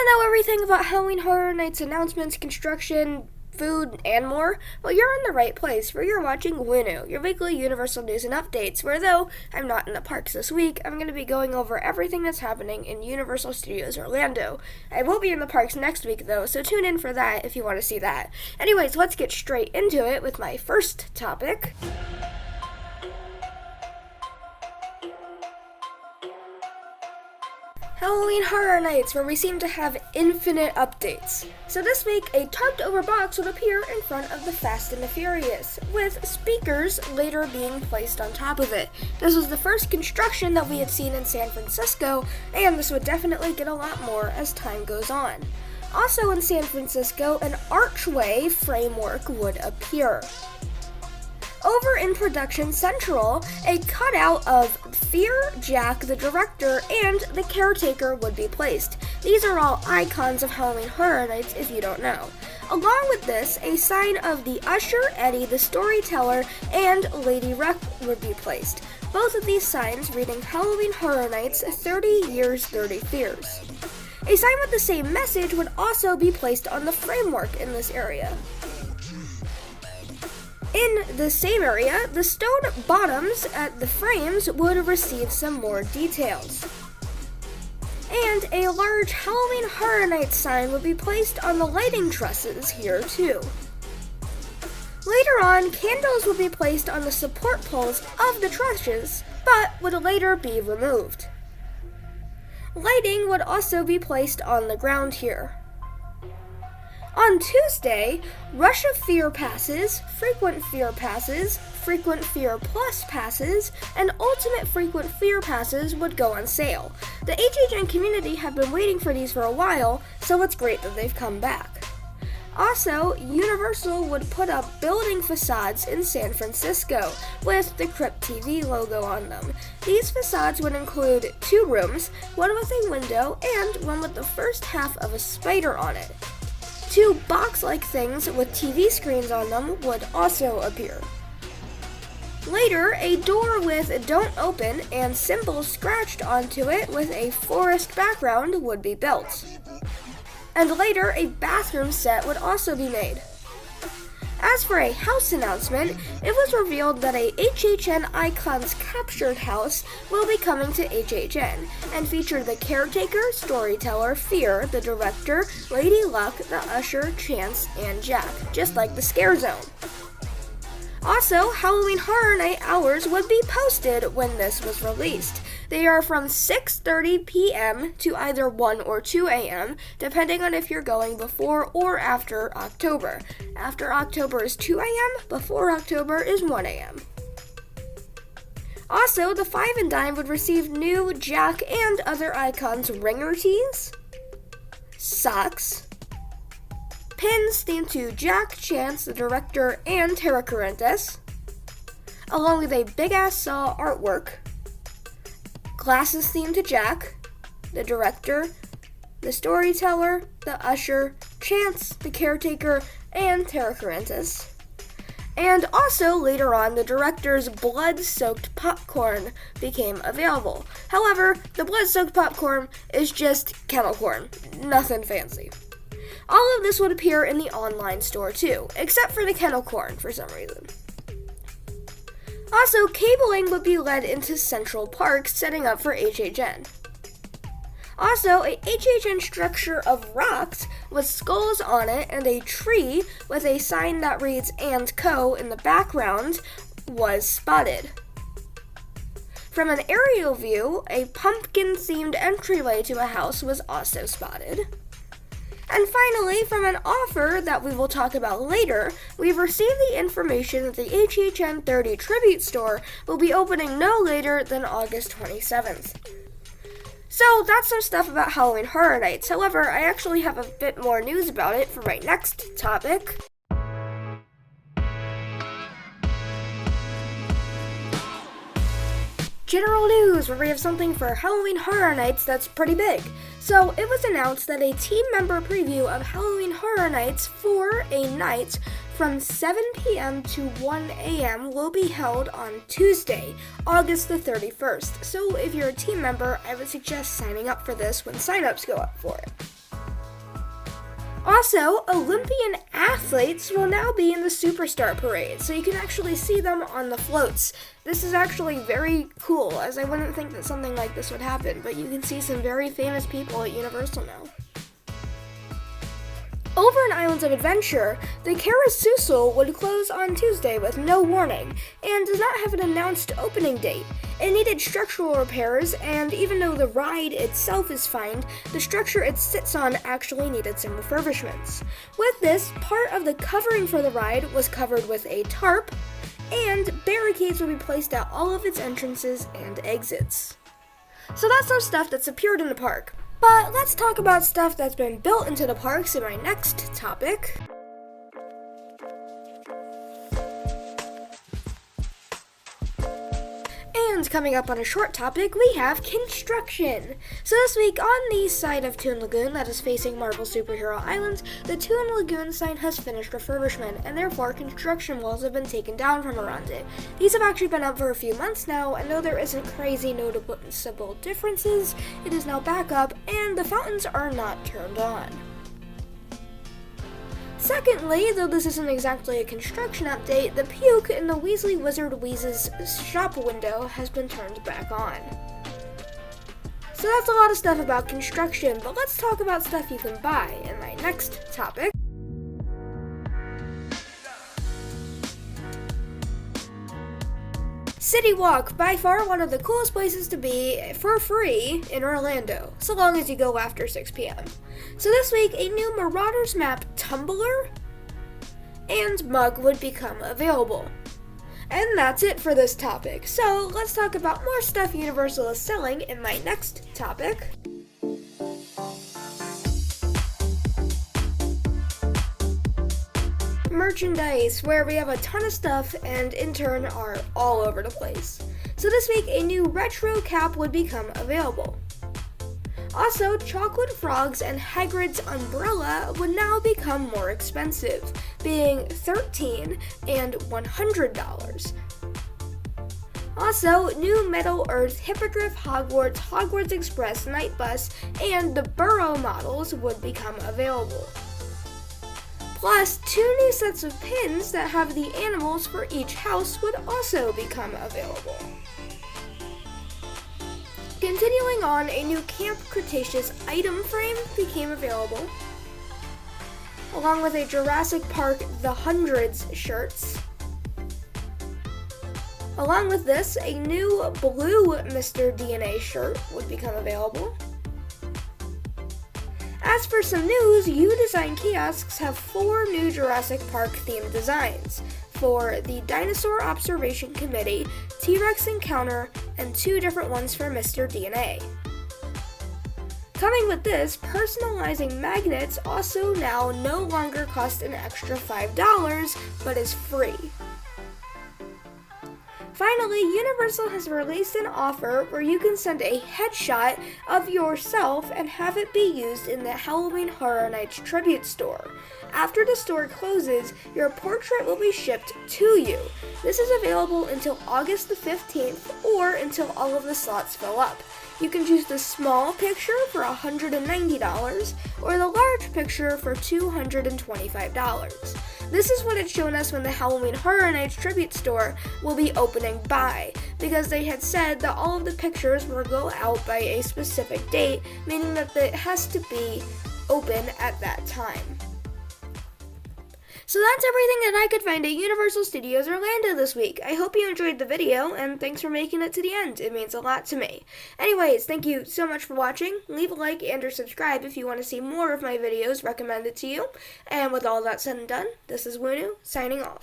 know everything about Halloween Horror Nights announcements, construction, food, and more? Well, you're in the right place, for you're watching WUNU, your weekly Universal news and updates, where though I'm not in the parks this week, I'm going to be going over everything that's happening in Universal Studios Orlando. I will be in the parks next week, though, so tune in for that if you want to see that. Anyways, let's get straight into it with my first topic. Halloween Horror Nights, where we seem to have infinite updates. So this week, a tarped-over box would appear in front of the Fast and the Furious, with speakers later being placed on top of it. This was the first construction that we had seen in San Francisco, and this would definitely get a lot more as time goes on. Also in San Francisco, an archway framework would appear. Over in Production Central, a cutout of Fear, Jack, the director, and the caretaker would be placed. These are all icons of Halloween Horror Nights if you don't know. Along with this, a sign of the Usher, Eddie, the storyteller, and Lady Ruck would be placed. Both of these signs reading Halloween Horror Nights 30 Years, 30 Fears. A sign with the same message would also be placed on the framework in this area. In the same area, the stone bottoms at the frames would receive some more details. And a large Halloween Horror Nights sign would be placed on the lighting trusses here too. Later on, candles would be placed on the support poles of the trusses, but would later be removed. Lighting would also be placed on the ground here. On Tuesday, Rush of Fear passes, Frequent Fear passes, Frequent Fear Plus passes, and Ultimate Frequent Fear passes would go on sale. The HHN community have been waiting for these for a while, so it's great that they've come back. Also, Universal would put up building facades in San Francisco with the Crypt TV logo on them. These facades would include 2 rooms, one with a window and one with the first half of a spider on it. 2 box-like things with TV screens on them would also appear. Later, a door with "Don't Open" and symbols scratched onto it with a forest background would be built. And later, a bathroom set would also be made. As for a house announcement, it was revealed that a HHN Icons Captured house will be coming to HHN and feature the caretaker, storyteller, Fear, the director, Lady Luck, the Usher, Chance, and Jack, just like the Scare Zone. Also, Halloween Horror Night hours would be posted when this was released. They are from 6:30 p.m. to either 1 or 2 a.m., depending on if you're going before or after October. After October is 2 a.m., before October is 1 a.m. Also, the Five and Dime would receive new Jack and other icons ringer tees, socks, pins themed to Jack, Chance, the director, and Tara Carentes, along with a big-ass saw artwork, glasses themed to Jack, the director, the storyteller, the Usher, Chance, the caretaker, and Tara Carentes. And also, later on, the director's blood-soaked popcorn became available. However, the blood-soaked popcorn is just kettle corn, nothing fancy. All of this would appear in the online store too, except for the kettle corn for some reason. Also, cabling would be led into Central Park, setting up for HHN. Also, a HHN structure of rocks with skulls on it and a tree with a sign that reads "And Co." in the background was spotted. From an aerial view, a pumpkin-themed entryway to a house was also spotted. And finally, from an offer that we will talk about later, we've received the information that the HHN 30 Tribute Store will be opening no later than August 27th. So that's some stuff about Halloween Horror Nights. However, I actually have a bit more news about it for my next topic. General news, where we have something for Halloween Horror Nights that's pretty big. So it was announced that a team member preview of Halloween Horror Nights for a night from 7 p.m. to 1 a.m. will be held on Tuesday, August the 31st. So if you're a team member, I would suggest signing up for this when signups go up for it. Also, Olympian athletes will now be in the Superstar Parade, so you can actually see them on the floats. This is actually very cool, as I wouldn't think that something like this would happen, but you can see some very famous people at Universal now. Over in Islands of Adventure, the carousel would close on Tuesday with no warning, and does not have an announced opening date. It needed structural repairs, and even though the ride itself is fine, the structure it sits on actually needed some refurbishments. With this, part of the covering for the ride was covered with a tarp, and barricades will be placed at all of its entrances and exits. So that's some stuff that's appeared in the park. But let's talk about stuff that's been built into the parks in my next topic. And coming up on a short topic, we have construction. So this week, on the side of Toon Lagoon that is facing Marvel Superhero Islands, the Toon Lagoon sign has finished refurbishment, and therefore construction walls have been taken down from around it. These have actually been up for a few months now, and though there isn't crazy noticeable differences, it is now back up, and the fountains are not turned on. Secondly, though this isn't exactly a construction update, the puke in the Weasley Wizard Wheez's shop window has been turned back on. So that's a lot of stuff about construction, but let's talk about stuff you can buy in my next topic. City Walk, by far one of the coolest places to be for free in Orlando, so long as you go after 6 p.m. So this week, a new Marauders map tumbler and mug would become available. And that's it for this topic. So let's talk about more stuff Universal is selling in my next topic. Merchandise, where we have a ton of stuff and in turn are all over the place. So this week, a new retro cap would become available. Also, chocolate frogs and Hagrid's umbrella would now become more expensive, being $13 and $100. Also, new Middle Earth, Hippogriff Hogwarts, Hogwarts Express, Night Bus, and the Burrow models would become available. Plus, 2 new sets of pins that have the animals for each house would also become available. Continuing on, a new Camp Cretaceous item frame became available, along with a Jurassic Park The Hundreds shirts. Along with this, a new blue Mr. DNA shirt would become available. As for some news, U-Design kiosks have 4 new Jurassic Park themed designs for the Dinosaur Observation Committee, T-Rex Encounter, and 2 different ones for Mr. DNA. Coming with this, personalizing magnets also now no longer cost an extra $5, but is free. Finally, Universal has released an offer where you can send a headshot of yourself and have it be used in the Halloween Horror Nights tribute store. After the store closes, your portrait will be shipped to you. This is available until August the 15th or until all of the slots fill up. You can choose the small picture for $190 or the large picture for $225. This is what it's shown us when the Halloween Horror Nights tribute store will be opening by, because they had said that all of the pictures will go out by a specific date, meaning that it has to be open at that time. So that's everything that I could find at Universal Studios Orlando this week. I hope you enjoyed the video, and thanks for making it to the end. It means a lot to me. Anyways, thank you so much for watching. Leave a like and or subscribe if you want to see more of my videos recommended to you. And with all that said and done, this is Wunu, signing off.